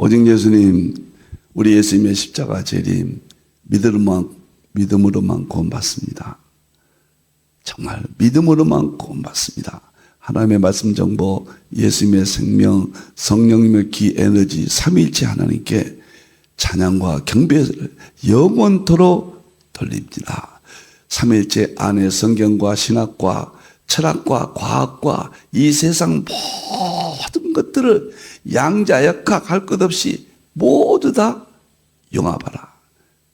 오직 예수님, 우리 예수님의 십자가 재림, 믿음으로만 구원받습니다. 정말 믿음으로만 구원받습니다. 하나님의 말씀 정보, 예수님의 생명, 성령님의 기 에너지, 삼위일체 하나님께 찬양과 경배를 영원토록 돌립니다. 삼위일체 안에 성경과 신학과 철학과 과학과 이 세상 모든 것들을 양자역학 할 것 없이 모두 다 용합하라.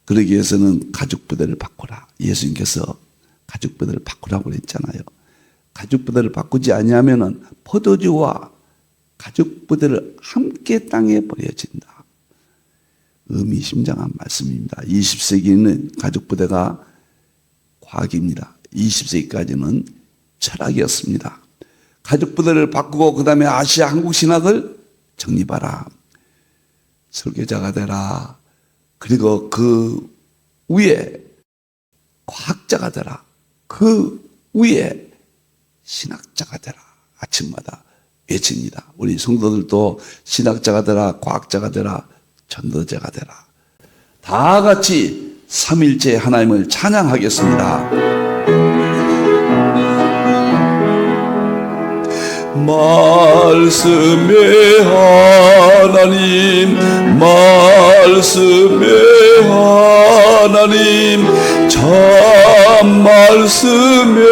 그러기 위해서는 가죽부대를 바꾸라. 예수님께서 가죽부대를 바꾸라고 그랬잖아요. 가죽부대를 바꾸지 아니하면은 포도주와 가죽부대를 함께 땅에 버려진다. 의미심장한 말씀입니다. 20세기에는 가죽부대가 과학입니다. 20세기까지는 철학이었습니다. 가죽부대를 바꾸고 그 다음에 아시아 한국 신학을 정립하라. 설교자가 되라. 그리고 그 위에 과학자가 되라. 그 위에 신학자가 되라. 아침마다 외칩니다. 우리 성도들도 신학자가 되라, 과학자가 되라, 전도자가 되라. 다 같이 삼일째 하나님을 찬양하겠습니다. 말씀의 하나님, 말씀의 하나님, 참 말씀의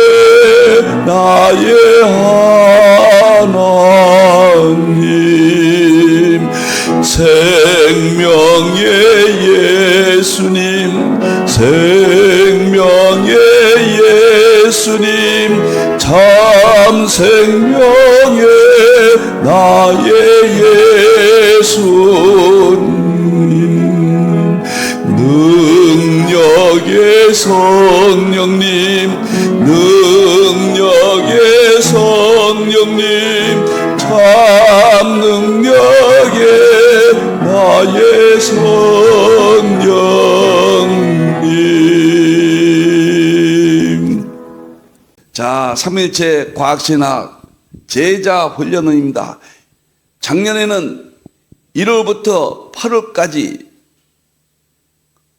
나의 하나님, 생명의 예수님, 생명의 예수님, 참 생명의 나의 예수님, 능력의 성령님, 능력의 성령님, 참 능력의 나의 성령님. 자, 삼일체 과학신학 제자 훈련원입니다. 작년에는 1월부터 8월까지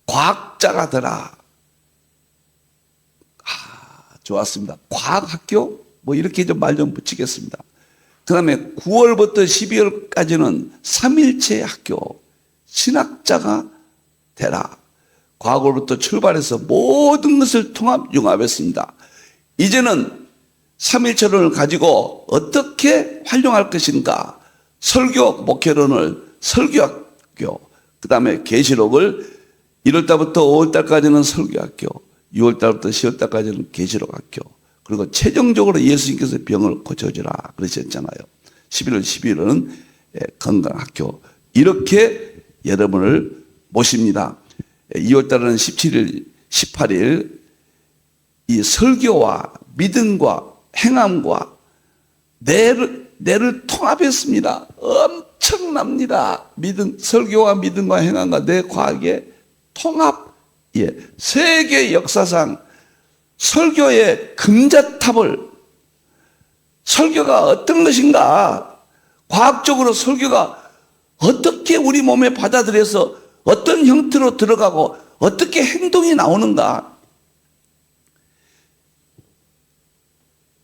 과학자가 되라. 좋았습니다. 과학학교? 뭐 이렇게 좀 말 좀 붙이겠습니다. 그 다음에 9월부터 12월까지는 삼일체 학교, 신학자가 되라. 과거로부터 출발해서 모든 것을 용합했습니다. 이제는 삼일체론을 가지고 어떻게 활용할 것인가? 설교 목회론을 설교학교, 그 다음에 계시록을 1월달부터 5월달까지는 설교학교, 6월달부터 10월달까지는 계시록학교, 그리고 최종적으로 예수님께서 병을 고쳐주라 그러셨잖아요. 11월 12일은 건강학교. 이렇게 여러분을 모십니다. 2월달은 17일, 18일 이 설교와 믿음과 행함과 뇌를 통합했습니다. 엄청납니다. 설교와 믿음과 행함과 뇌 과학의 통합. 세계 역사상 설교의 금자탑을, 설교가 어떤 것인가, 과학적으로 설교가 어떻게 우리 몸에 받아들여서 어떤 형태로 들어가고 어떻게 행동이 나오는가,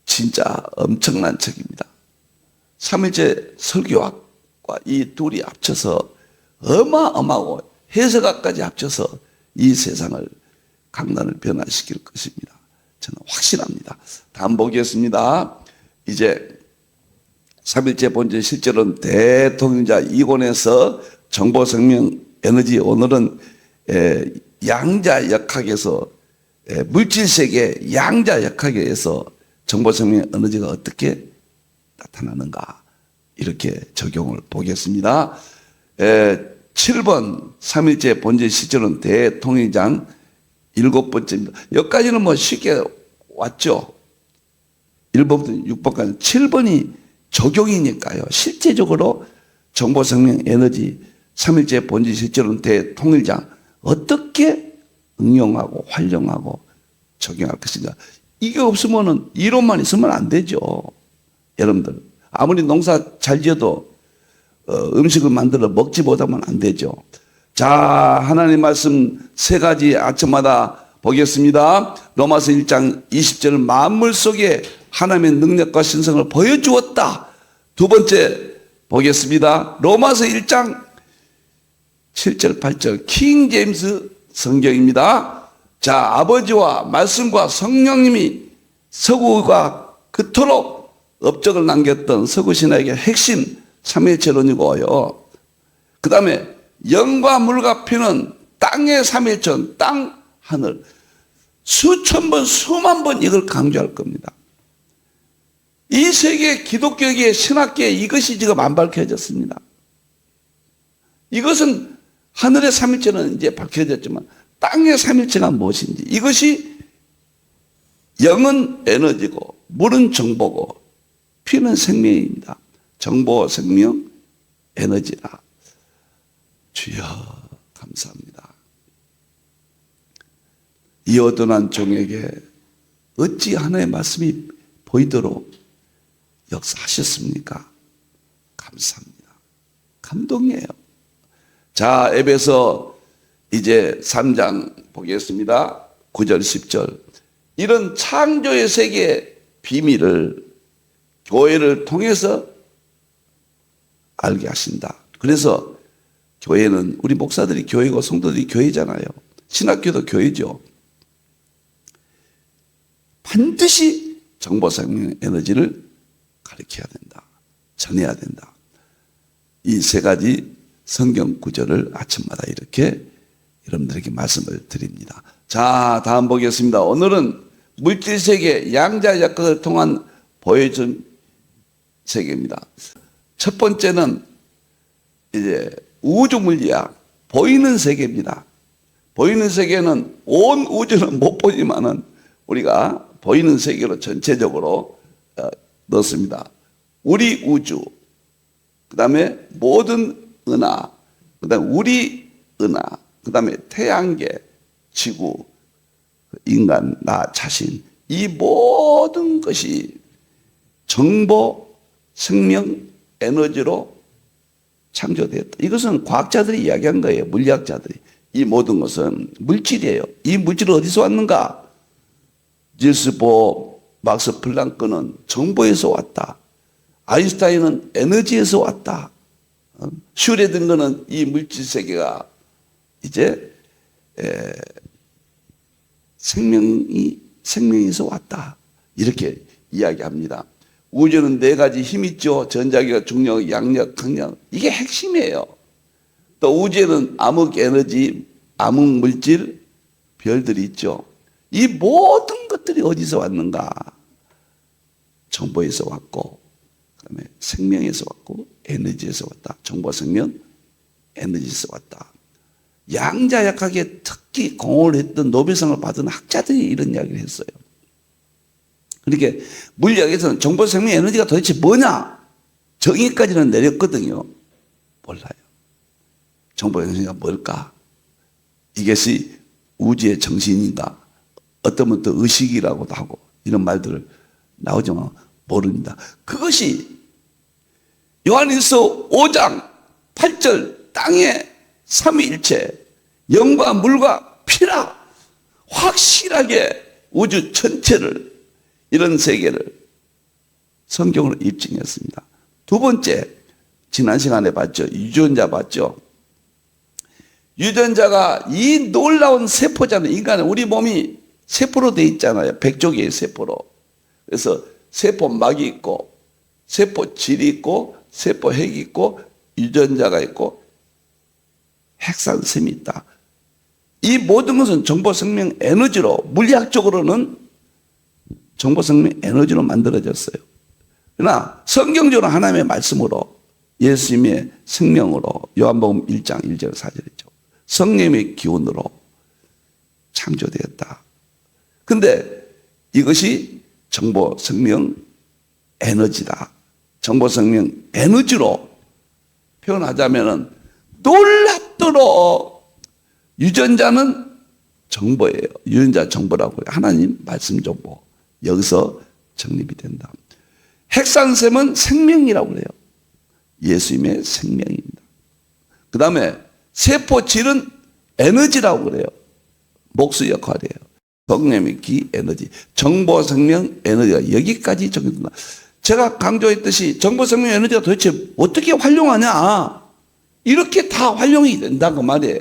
진짜 엄청난 책입니다. 삼일째 설교학과 이 둘이 합쳐서 어마어마하고 해석학까지 합쳐서 이 세상을 강단을 변화시킬 것입니다. 저는 확신합니다. 다음 보겠습니다. 이제 삼일째 본질 실제로는 대통령자 2권에서 정보생명 에너지, 오늘은 양자역학에서 물질세계 양자역학에서 정보생명 에너지가 어떻게 나타나는가, 이렇게 적용을 보겠습니다. 7번 삼일째 본질 실제로는 대통령장 7번째입니다. 여기까지는 뭐 쉽게 왔죠. 1번부터 6번까지. 7번이 적용이니까요. 실제적으로 정보생명 에너지 삼일째 본질 실제로는 대통일장 어떻게 응용하고 활용하고 적용할 것인가. 이게 없으면은 이론만 있으면 안 되죠. 여러분들 아무리 농사 잘 지어도 음식을 만들어 먹지 못하면 안 되죠. 자, 하나님 말씀 세 가지 아침마다 보겠습니다. 로마서 1장 20절 만물 속에 하나님의 능력과 신성을 보여주었다. 두 번째 보겠습니다. 로마서 1장 7절 8절 킹 제임스 성경입니다. 자, 아버지와 말씀과 성령님이 서구가 그토록 업적을 남겼던 서구 신학의 핵심 삼일체론이고요. 그 다음에 영과 물과 피는 땅의 삼일천, 땅, 하늘. 수천 번, 수만 번 이걸 강조할 겁니다. 이 세계 기독교계, 신학계 이것이 지금 안 밝혀졌습니다. 이것은 하늘의 삼일체는 이제 밝혀졌지만 땅의 삼일체가 무엇인지, 이것이 영은 에너지고 물은 정보고 피는 생명입니다. 정보, 생명, 에너지라. 주여 감사합니다. 이 어둔한 종에게 어찌 하나의 말씀이 보이도록 역사하셨습니까? 감사합니다. 감동이에요. 자, 에베소 이제 3장 보겠습니다. 9절 10절 이런 창조의 세계의 비밀을 교회를 통해서 알게 하신다. 그래서 교회는 우리 목사들이 교회고 성도들이 교회잖아요. 신학교도 교회죠. 반드시 정보생명 에너지를 가르쳐야 된다. 전해야 된다. 이 세 가지 성경 구절을 아침마다 이렇게 여러분들에게 말씀을 드립니다. 자, 다음 보겠습니다. 오늘은 물질세계 양자역학을 통한 보여준 세계입니다. 첫 번째는 이제 우주물리학, 보이는 세계입니다. 보이는 세계는 온 우주는 못 보지만은 우리가 보이는 세계로 전체적으로 넣습니다. 우리 우주, 그 다음에 모든 은하, 그 다음에 우리 은하, 그 다음에 태양계, 지구, 인간, 나 자신, 이 모든 것이 정보, 생명, 에너지로 창조되었다. 이것은 과학자들이 이야기한 거예요. 물리학자들이. 이 모든 것은 물질이에요. 이 물질은 어디서 왔는가? 니일스 보어, 막스 플랑크는 정보에서 왔다. 아인슈타인은 에너지에서 왔다. 슈레딩거는 이 물질 세계가 이제 생명에서 왔다. 이렇게 이야기합니다. 우주는 네 가지 힘이 있죠. 전자기가, 중력, 양력, 강력. 이게 핵심이에요. 또 우주에는 암흑 에너지, 암흑 물질, 별들이 있죠. 이 모든 것들이 어디서 왔는가? 정보에서 왔고, 그다음에 생명에서 왔고, 에너지에서 왔다. 정보, 생명, 에너지에서 왔다. 양자역학에 특히 공헌을 했던 노벨상을 받은 학자들이 이런 이야기를 했어요. 그러니까 물리학에서는 정보, 생명, 에너지가 도대체 뭐냐? 정의까지는 내렸거든요. 몰라요. 정보, 에너지가 뭘까? 이것이 우주의 정신인가? 어떤 분도 의식이라고도 하고 이런 말들을 나오지만 모릅니다. 그것이 요한일서 5장 8절 땅의 삼위일체 영과 물과 피라 확실하게 우주 전체를 이런 세계를 성경으로 입증했습니다. 두 번째, 지난 시간에 봤죠. 유전자 봤죠. 유전자가 이 놀라운 세포잖아요. 인간은 우리 몸이 세포로 되어 있잖아요. 100조개의 세포로. 그래서 세포막이 있고 세포질이 있고 세포핵이 있고 유전자가 있고 핵산sem이 있다. 이 모든 것은 정보생명 에너지로, 물리학적으로는 정보생명 에너지로 만들어졌어요. 그러나 성경적으로 하나님의 말씀으로, 예수님의 생명으로, 요한복음 1장 1절 4절이죠. 성령의 기운으로 창조되었다. 근데 이것이 정보생명 에너지다. 정보생명 에너지로 표현하자면은 놀랍도록 유전자는 정보예요. 유전자 정보라고 해요. 하나님 말씀 정보. 여기서 정립이 된다. 핵산sem은 생명이라고 그래요. 예수님의 생명입니다. 그 다음에 세포질은 에너지라고 그래요. 목수 역할이에요. 성령의 기 에너지, 정보생명 에너지가 여기까지 적용된다. 제가 강조했듯이 정보생명 에너지가 도대체 어떻게 활용하냐, 이렇게 다 활용이 된다고 말이에요.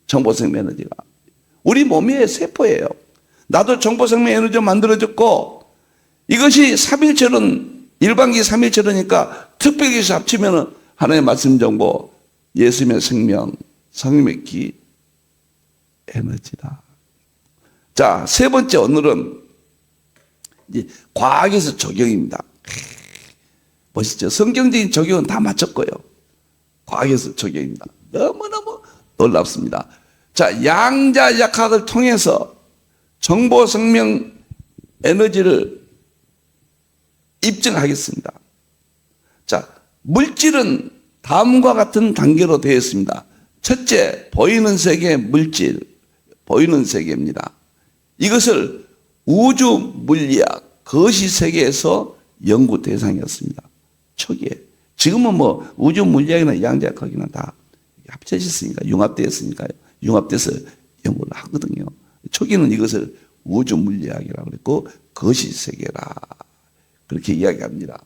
정보생명 에너지가 우리 몸의 세포예요. 나도 정보생명 에너지가 만들어졌고, 이것이 삼일체론, 일반기 삼일체로니까 특별히 합치면은 하나님의 말씀 정보, 예수님의 생명, 성령의 기 에너지다. 자, 세 번째, 오늘은 이제 과학에서 적용입니다. 멋있죠? 성경적인 적용은 다 맞췄고요. 과학에서 적용입니다. 너무너무 놀랍습니다. 자, 양자역학을 통해서 정보, 생명, 에너지를 입증하겠습니다. 자, 물질은 다음과 같은 단계로 되어 있습니다. 첫째, 보이는 세계 물질, 보이는 세계입니다. 이것을 우주 물리학, 거시 세계에서 연구 대상이었습니다. 초기에. 지금은 뭐 우주 물리학이나 양자역학이나 다 합쳐졌으니까, 융합되었으니까요. 융합돼서 연구를 하거든요. 초기는 이것을 우주 물리학이라고 그랬고, 거시 세계라, 그렇게 이야기합니다.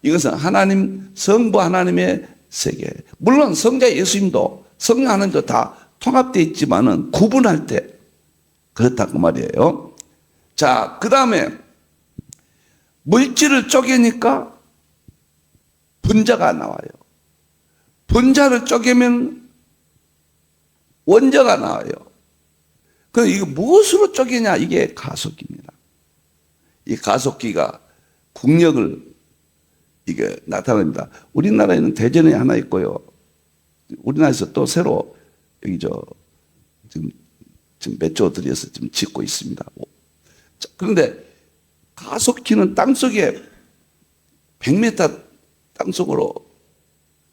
이것은 하나님, 성부 하나님의 세계. 물론 성자 예수님도, 성령 하나님도 다 통합되어 있지만은 구분할 때 그렇다고 말이에요. 자, 그 다음에 물질을 쪼개니까 분자가 나와요. 분자를 쪼개면 원자가 나와요. 그럼 이거 무엇으로 쪼개냐? 이게 가속기입니다. 이 가속기가 국력을 이게 나타납니다. 우리나라에는 대전에 하나 있고요. 우리나라에서 또 새로 여기 지금 몇 조 들여서 지금 짓고 있습니다. 자, 그런데 가속기는 땅속에 100m 땅속으로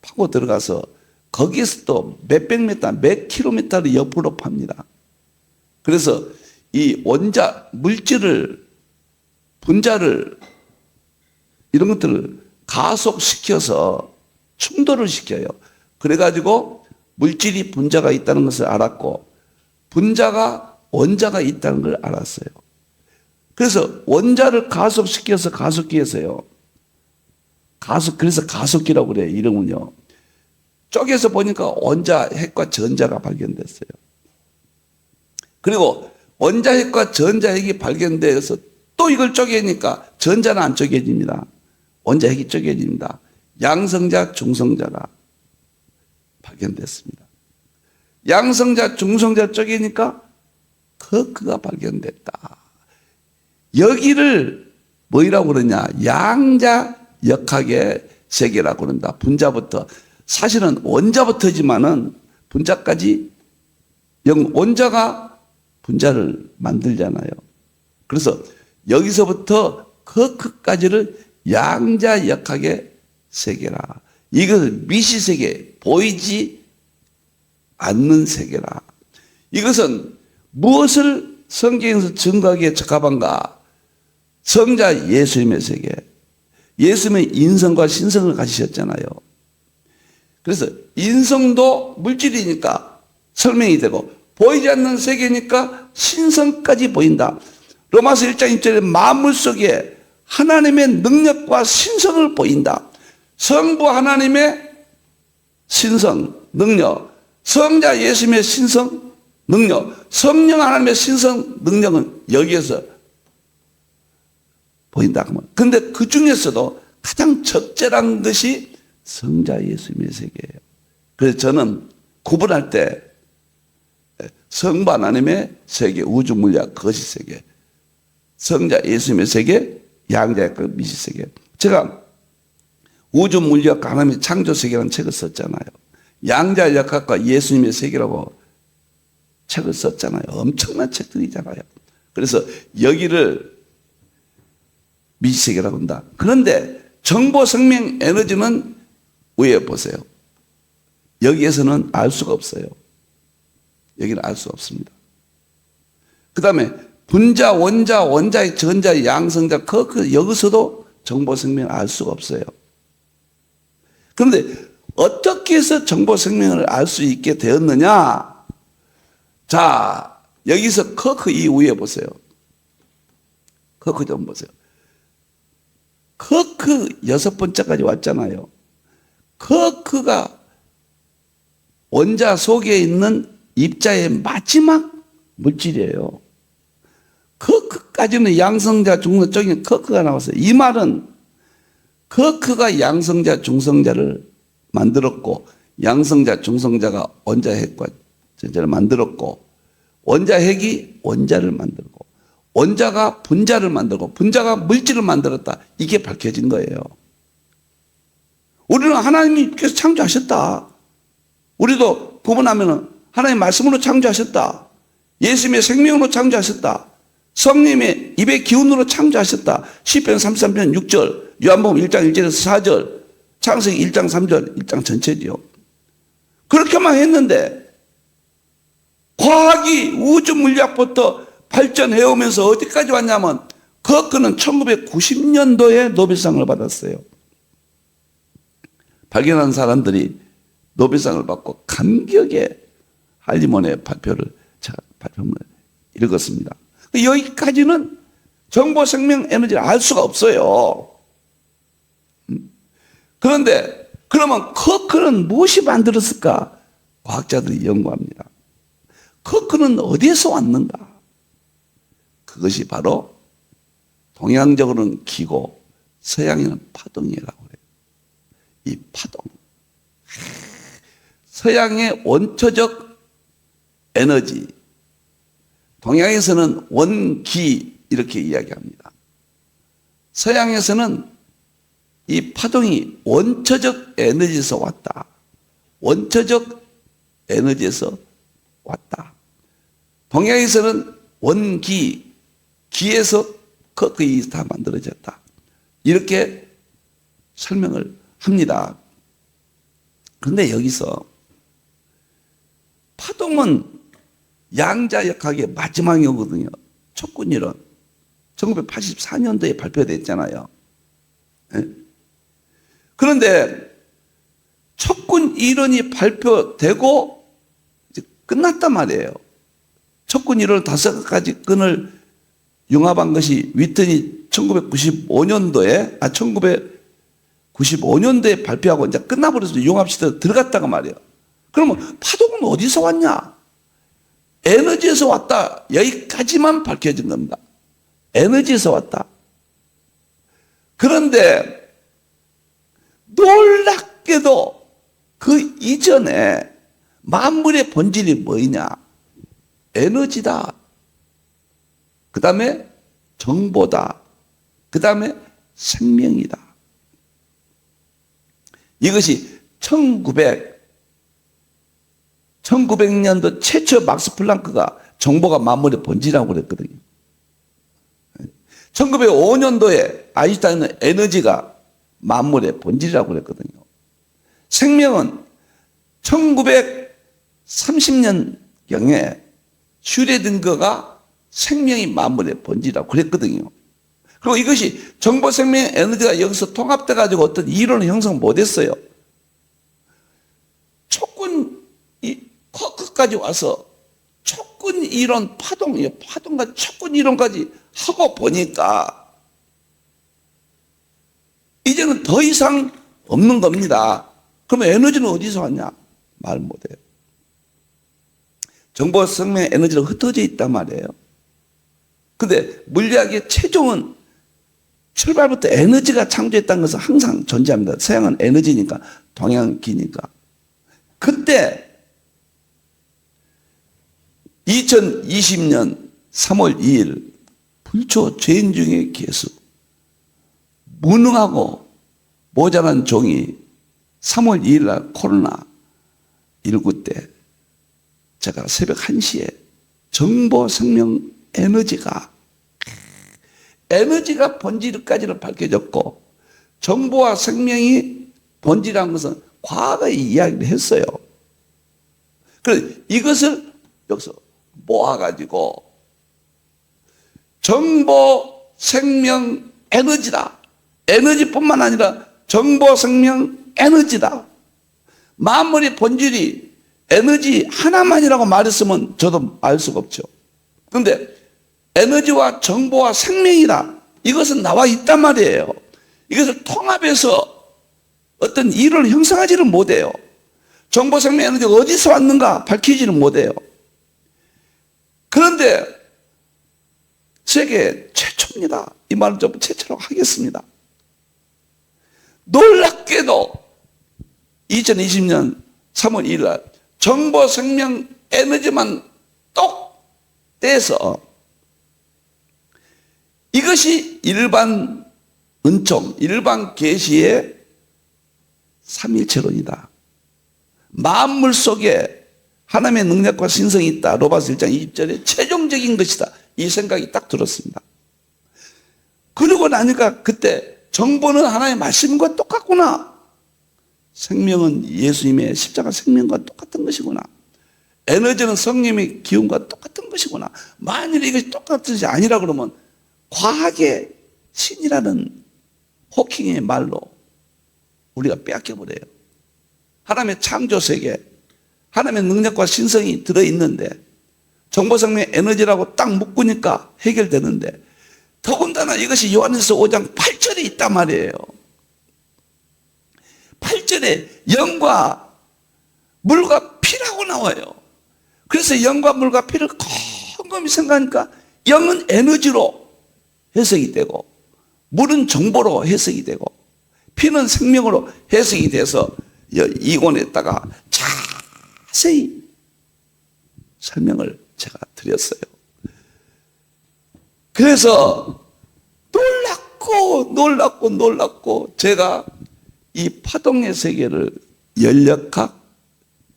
파고 들어가서 거기에서 또 몇백 미터, 몇 킬로미터를 옆으로 팝니다. 그래서 이 원자, 물질을, 분자를, 이런 것들을 가속시켜서 충돌을 시켜요. 그래가지고 물질이 분자가 있다는 것을 알았고, 분자가 원자가 있다는 걸 알았어요. 그래서 원자를 가속시켜서 가속기에서요. 그래서 가속기라고 그래요, 이름은요. 쪼개서 보니까 원자, 핵과 전자가 발견됐어요. 그리고 원자, 핵과 전자, 핵이 발견돼서 또 이걸 쪼개니까 전자는 안 쪼개집니다. 원자, 핵이 쪼개집니다. 양성자, 중성자가 발견됐습니다. 양성자, 중성자 쪼개니까 쿼크가 발견됐다. 여기를 뭐라고 그러냐? 양자역학의 세계라고 그런다. 분자부터. 사실은 원자부터지만은 분자까지, 원자가 분자를 만들잖아요. 그래서 여기서부터 쿼크까지를 양자역학의 세계라. 이것은 미시세계, 보이지 않는 세계라. 이것은 무엇을 성경에서 증거하기에 적합한가? 성자 예수님의 세계. 예수님의 인성과 신성을 가지셨잖아요. 그래서 인성도 물질이니까 설명이 되고, 보이지 않는 세계니까 신성까지 보인다. 로마서 1장 1절에 만물 속에 하나님의 능력과 신성을 보인다. 성부 하나님의 신성, 능력, 성자 예수님의 신성, 능력, 성령 하나님의 신성, 능력은 여기에서 보인다. 그런데 그 중에서도 가장 적절한 것이 성자 예수님의 세계예요. 그래서 저는 구분할 때 성부 하나님의 세계, 우주 물리학 거시 세계, 성자 예수님의 세계, 양자역학 미시 세계. 제가 우주 물리학 하나님의 창조 세계라는 책을 썼잖아요. 양자역학과 예수님의 세계라고 책을 썼잖아요. 엄청난 책들이잖아요. 그래서 여기를 미시 세계라고 한다. 그런데 정보, 생명, 에너지는 위에 보세요. 여기에서는 알 수가 없어요. 여기는 알 수 없습니다. 그 다음에 분자, 원자, 원자의 전자, 양성자, 여기서도 정보, 생명을 알 수가 없어요. 그런데 어떻게 해서 정보 생명을 알 수 있게 되었느냐? 자, 여기서 커크 이후에 보세요. 커크 좀 보세요. 커크 6번째까지 왔잖아요. 커크가 원자 속에 있는 입자의 마지막 물질이에요. 커크까지는 양성자, 중성적인 커크가 나왔어요. 이 말은 커크가 양성자, 중성자를 만들었고, 양성자, 중성자가 원자핵과 전자를 만들었고, 원자핵이 원자를 만들고, 원자가 분자를 만들고, 분자가 물질을 만들었다. 이게 밝혀진 거예요. 우리는 하나님께서 창조하셨다. 우리도 구분하면 하나님 말씀으로 창조하셨다. 예수님의 생명으로 창조하셨다. 성령의 입의 기운으로 창조하셨다. 시편 33편 6절, 요한복음 1장 1절에서 4절, 창세기 1장 3절, 1장 전체지요. 그렇게만 했는데 과학이 우주 물리학부터 발전해 오면서 어디까지 왔냐면 커크는 1990년도에 노벨상을 받았어요. 발견한 사람들이 노벨상을 받고 감격의 한림원의 발표문을 읽었습니다. 여기까지는 정보 생명 에너지를 알 수가 없어요. 그런데 그러면 커크는 무엇이 만들었을까? 과학자들이 연구합니다. 커크는 어디에서 왔는가? 그것이 바로 동양적으로는 기고, 서양에는 파동이라고 해요. 이 파동. 서양의 원초적 에너지, 동양에서는 원기 이렇게 이야기합니다. 서양에서는 이 파동이 원초적 에너지에서 왔다. 원초적 에너지에서 왔다. 동양에서는 원기, 기에서 거의 다 만들어졌다. 이렇게 설명을 합니다. 그런데 여기서 파동은 양자역학의 마지막이거든요. 촉근이론. 1984년도에 발표됐잖아요. 그런데 촉근 이론이 발표되고 이제 끝났단 말이에요. 촉근 이론 5가지 끈을 융합한 것이 위튼이 1995년도에 발표하고 이제 끝나버려서 융합시대로 들어갔다가 말이에요. 그러면 파동은 어디서 왔냐? 에너지에서 왔다. 여기까지만 밝혀진 겁니다. 에너지에서 왔다. 그런데 놀랍게도 그 이전에 만물의 본질이 뭐냐? 에너지다. 그 다음에 정보다. 그 다음에 생명이다. 이것이 1900년도 최초 막스 플랑크가 정보가 만물의 본질이라고 그랬거든요. 1905년도에 아인슈타인은 에너지가 만물의 본질이라고 그랬거든요. 생명은 1930년경에 슈레딩거가 생명이 만물의 본질이라고 그랬거든요. 그리고 이것이 정보 생명 에너지가 여기서 통합돼 가지고 어떤 이론을 형성 못했어요. 촉근 커크까지 와서 촉근 이론 파동과 촉근 이론까지 하고 보니까 이제는 더 이상 없는 겁니다. 그러면 에너지는 어디서 왔냐? 말 못해요. 정보 생명 에너지가 흩어져 있단 말이에요. 근데 물리학의 최종은 출발부터 에너지가 창조했다는 것은 항상 존재합니다. 서양은 에너지니까, 동양은 기니까. 그때 2020년 3월 2일 불초 죄인 중의 괴수, 무능하고 모자란 종이 3월 2일 날 코로나19 때 제가 새벽 1시에 정보 생명 에너지가 본질까지는 밝혀졌고 정보와 생명이 본질이라는 것은 과거에 이야기를 했어요. 그래서 이것을 여기서 모아가지고 정보, 생명, 에너지다. 에너지뿐만 아니라 정보, 생명, 에너지다. 만물의 본질이 에너지 하나만이라고 말했으면 저도 알 수가 없죠. 그런데 에너지와 정보와 생명이다. 이것은 나와 있단 말이에요. 이것을 통합해서 어떤 일을 형성하지를 못해요. 정보, 생명, 에너지가 어디서 왔는가 밝히지는 못해요. 그런데 세계 최초입니다. 이 말은 좀 최초로 하겠습니다. 놀랍게도 2020년 3월 1일 날 정보, 생명, 에너지만 똑 떼서 이것이 일반 은총, 일반 계시의 삼일체론이다. 만물 속에 하나님의 능력과 신성이 있다. 로마서 1장 20절에 최종적인 것이다. 이 생각이 딱 들었습니다. 그러고 나니까 그때 정보는 하나님의 말씀과 똑같구나. 생명은 예수님의 십자가 생명과 똑같은 것이구나. 에너지는 성령의 기운과 똑같은 것이구나. 만일 이것이 똑같은 것이 아니라 그러면 과학의 신이라는 호킹의 말로 우리가 빼앗겨버려요. 하나님의 창조세계, 하나님의 능력과 신성이 들어있는데 정보생명의 에너지라고 딱 묶으니까 해결되는데 더군다나 이것이 요한일서 5장 8절에 있단 말이에요. 8절에 영과 물과 피라고 나와요. 그래서 영과 물과 피를 곰곰이 생각하니까 영은 에너지로 해석이 되고 물은 정보로 해석이 되고 피는 생명으로 해석이 돼서 이권에다가 자세히 설명을 제가 드렸어요. 그래서 놀랍고 제가 이 파동의 세계를 열역학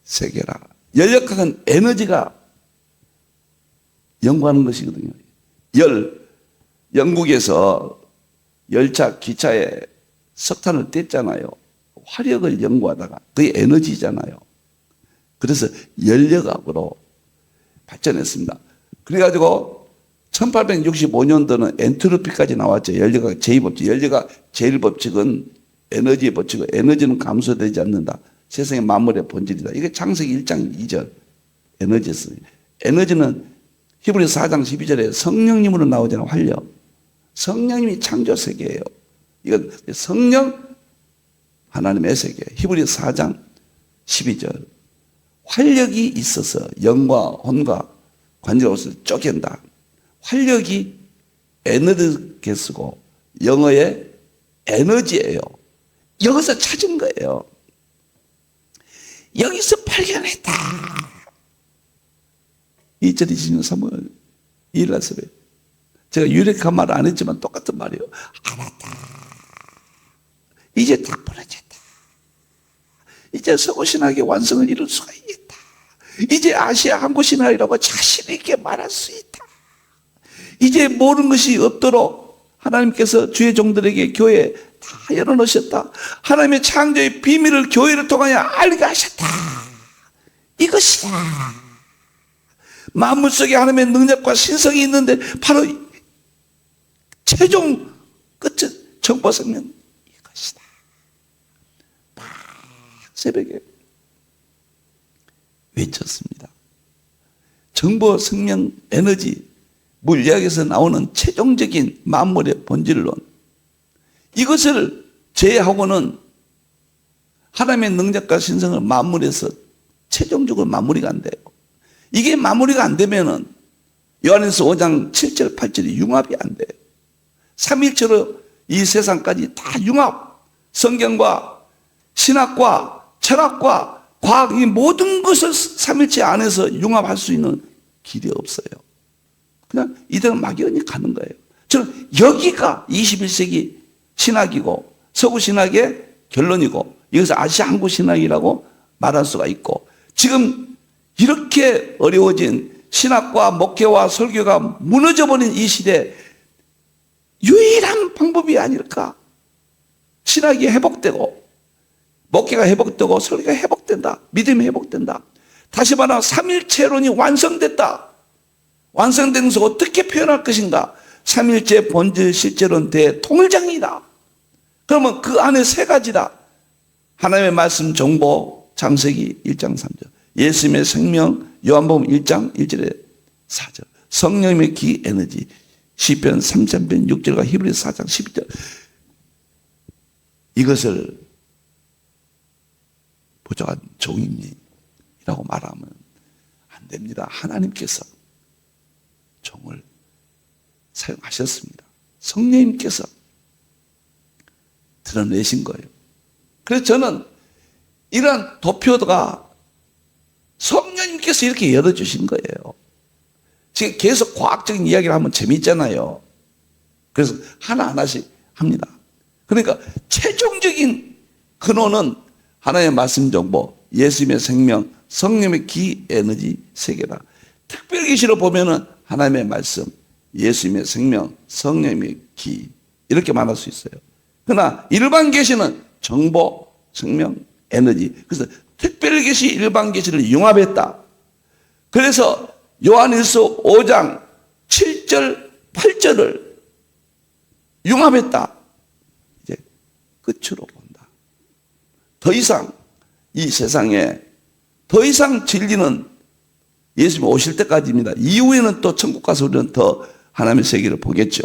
세계라. 열역학은 에너지가 연구하는 것이거든요. 영국에서 열차, 기차에 석탄을 뗐잖아요. 화력을 연구하다가 그게 에너지잖아요. 그래서 열역학으로 발전했습니다. 그래가지고 1865년도는 엔트로피까지 나왔죠. 열역학 제2법칙. 열역학 제1법칙은 에너지의 법칙이고 에너지는 감소되지 않는다. 세상의 만물의 본질이다. 이게 창세기 1장 2절 에너지였어요. 에너지는 히브리서 4장 12절에 성령님으로 나오잖아요. 활력. 성령님이 창조 세계예요. 이건 성령 하나님의 세계. 히브리서 4장 12절. 활력이 있어서 영과 혼과 관계로서 쪼갠다. 활력이 에너지 쓰고 영어의 에너지예요. 여기서 찾은 거예요. 여기서 발견했다. 2020년 3월 2일 날 새벽에 제가 유력한 말을 안 했지만 똑같은 말이에요. 알았다. 이제 다 벌어졌다. 이제 서구신학의 완성을 이룰 수가 있다. 이제 아시아 한국신학이라고 자신 있게 말할 수 있다. 이제 모르는 것이 없도록 하나님께서 주의 종들에게 교회 다 열어놓으셨다. 하나님의 창조의 비밀을 교회를 통하여 알게 하셨다. 이것이다. 만물 속에 하나님의 능력과 신성이 있는데 바로 최종 끝은 정보생명 이것이다. 막 새벽에 외쳤습니다. 정보생명 에너지 물리학에서 나오는 최종적인 만물의 본질론, 이것을 제외하고는 하나님의 능력과 신성을 만물에서 최종적으로 마무리가 안 돼요. 이게 마무리가 안 되면은 요한일서 5장 7절 8절이 융합이 안 돼요. 삼일체로 이 세상까지 다 융합, 성경과 신학과 철학과 과학, 이 모든 것을 삼일체 안에서 융합할 수 있는 길이 없어요. 그냥 이대로 막연히 가는 거예요. 저는 여기가 21세기 신학이고 서구 신학의 결론이고 여기서 아시아 한국 신학이라고 말할 수가 있고, 지금 이렇게 어려워진 신학과 목회와 설교가 무너져버린 이 시대 유일한 방법이 아닐까. 신학이 회복되고 목회가 회복되고 설교가 회복된다. 믿음이 회복된다. 다시 말하면 삼일체론이 완성됐다. 완성된 것을 어떻게 표현할 것인가. 삼일체 본질 실제론 대통일장이다. 그러면 그 안에 세 가지다. 하나님의 말씀 정보 창세기 1장 3절, 예수님의 생명 요한복음 1장 1절에 4절, 성령님의 기 에너지 시편 3편 6절과 히브리서 4장 12절. 이것을 부족한 종이라고 말하면 안 됩니다. 하나님께서 종을 사용하셨습니다. 성령님께서 드러내신 거예요. 그래서 저는 이런 도표가 성령님께서 이렇게 열어주신 거예요. 지금 계속 과학적인 이야기를 하면 재미있잖아요. 그래서 하나하나씩 합니다. 그러니까 최종적인 근원은 하나님의 말씀 정보, 예수님의 생명, 성령의 기 에너지 세계다. 특별계시로 보면은 하나님의 말씀, 예수님의 생명, 성령의 기 이렇게 말할 수 있어요. 그러나 일반 계시는 정보, 생명, 에너지. 그래서 특별계시, 일반계시를 융합했다. 그래서 요한일서 5장 7절, 8절을 융합했다. 이제 끝으로 본다. 더 이상 이 세상에 더 이상 진리는 예수님 오실 때까지입니다. 이후에는 또 천국 가서 우리는 더 하나님의 세계를 보겠죠.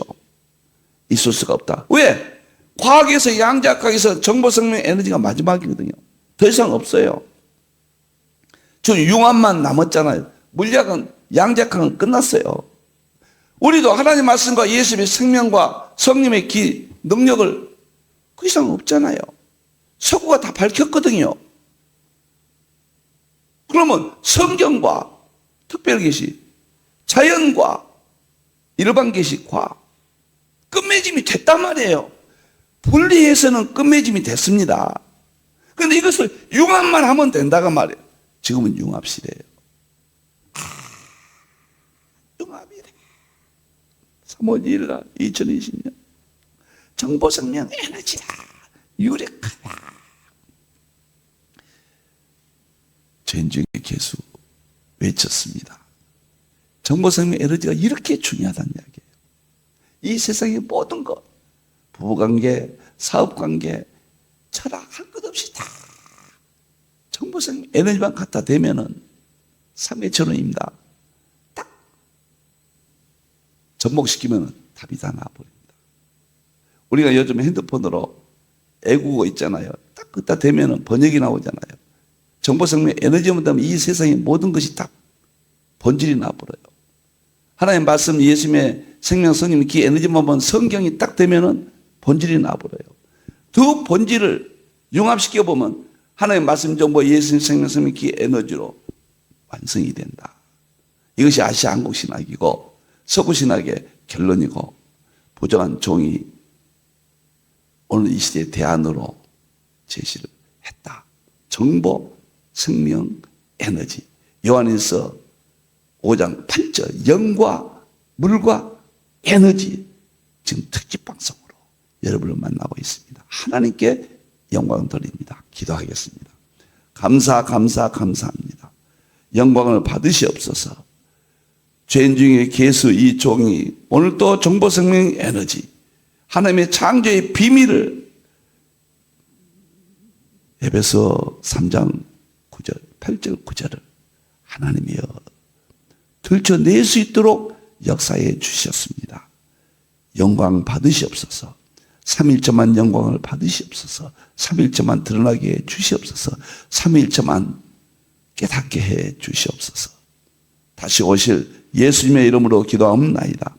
있을 수가 없다. 왜? 과학에서 양자학에서 정보, 생명, 에너지가 마지막이거든요. 더 이상 없어요. 저 융합만 남았잖아요. 물리학은 양자학은 끝났어요. 우리도 하나님 말씀과 예수님의 생명과 성령의 기 능력을 그 이상 없잖아요. 서구가 다 밝혔거든요. 그러면 성경과 특별계시, 자연과 일반계시, 과학 끝맺음이 됐단 말이에요. 분리해서는 끝맺음이 됐습니다. 그런데 이것을 융합만 하면 된다고 말이에요. 지금은 융합 시대예요. 융합이래. 3월 1일 날 2020년 정보생명 에너지다. 유력하다. 전중의 개수 외쳤습니다. 정보생명 에너지가 이렇게 중요하다는 이야기예요. 이 세상의 모든 것, 부부관계, 사업관계, 철학 할 것 없이 다 정보생명 에너지만 갖다 대면은 삼회천원입니다. 딱 접목시키면 답이 다 나와버립니다. 우리가 요즘 핸드폰으로 애국어 있잖아요. 딱 갖다 대면은 번역이 나오잖아요. 정보생명 에너지만 되면 이 세상의 모든 것이 다 본질이 나와버려요. 하나님 말씀, 예수님의 생명, 성령, 기 에너지만 보면 성경이 딱 되면은 본질이 나와버려요. 두 본질을 융합시켜 보면 하나님 말씀, 정보, 예수님, 생명, 성령, 기 에너지로 완성이 된다. 이것이 아시아 한국 신학이고 서구 신학의 결론이고 부정한 종이 오늘 이 시대의 대안으로 제시를 했다. 정보, 생명, 에너지. 요한일서 5장 8절 영과 물과 에너지 지금 특집 방송으로 여러분을 만나고 있습니다. 하나님께 영광 돌립니다. 기도하겠습니다. 감사합니다. 영광을 받으시옵소서. 죄인 중에 계수 이 종이 오늘 또 정보, 생명, 에너지 하나님의 창조의 비밀을 에베소 3장 9절, 8절, 9절을 하나님이여 들춰낼 수 있도록 역사해 주셨습니다. 영광 받으시옵소서. 3일째만 영광을 받으시옵소서. 3일째만 드러나게 해 주시옵소서. 3일째만 깨닫게 해 주시옵소서. 다시 오실 예수님의 이름으로 기도하옵나이다.